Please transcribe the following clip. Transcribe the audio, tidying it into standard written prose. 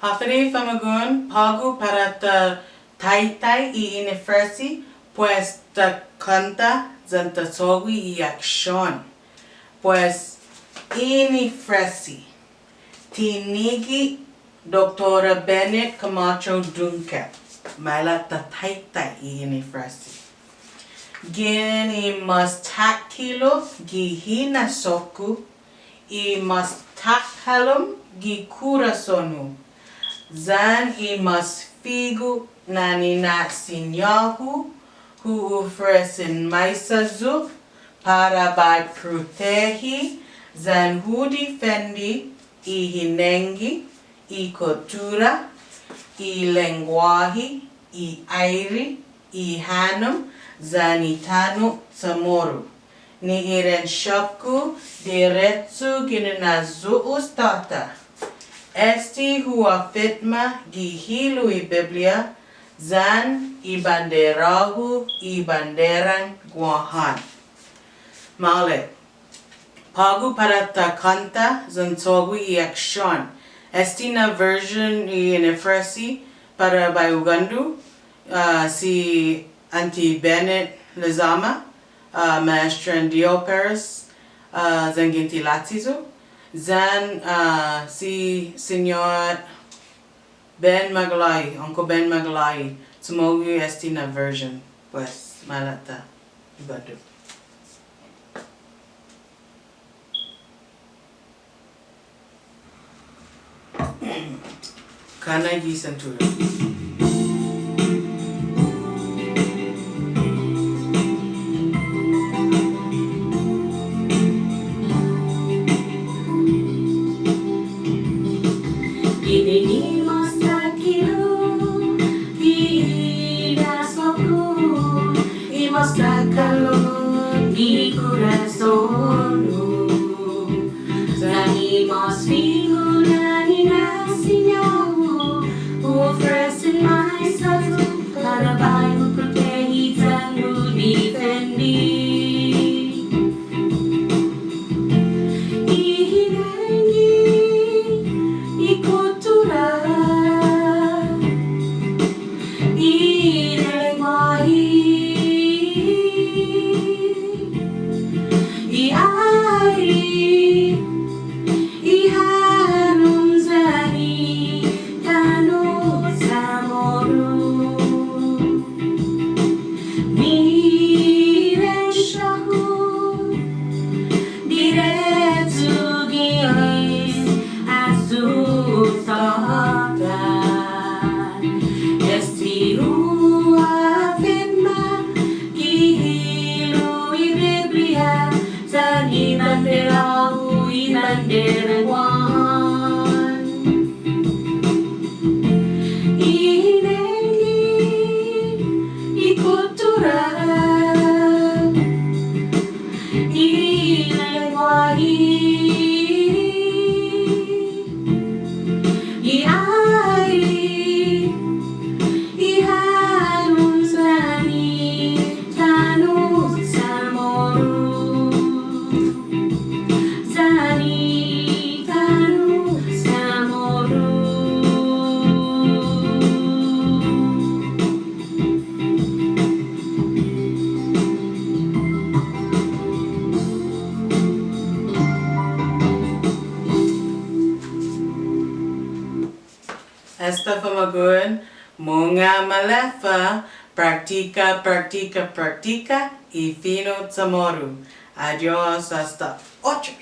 Hafere Famagun, pago para ta taitai y inefresi, pues ta canta zanta sogui y acción. Pues inefresi, tinigi Doctora Bennett Camacho Duncan, mala ta taitai y inefresi. Gini mastakilo gihina soku, I mastakhalum gi kurasonu. Zan I masfigu nanina sinyahu hu ofrecen maisazu para by protehi zan hu defendi I hinengi I cultura I lenguaje I airi I hanum zanitano samoru. Ni iren shaku diretsu gininazu ustata. Esti hua fitma gihilu I Biblia zan I banderahu I banderan guahan. Male. Pagu para ta canta zan sogu I action. Esti na version I inefresi para by Ugandu si Auntie Bennett Lezama. Maestra Dio Paris, Zanginti Latizo, Zan si Senor Ben Magalai, Uncle Ben Magalai, Tumogu Estina version, pues malata, ibadu. Kana Gisantura. Calor di corazón Zanimos figura ni nasinyahu Ofrecen mais azul Para bairro protegizando defendi Ihinengi I cultura I lenguaje Esta famagun, munga malefa, practica, practica, practica, y fino tamoru. Adios hasta otro.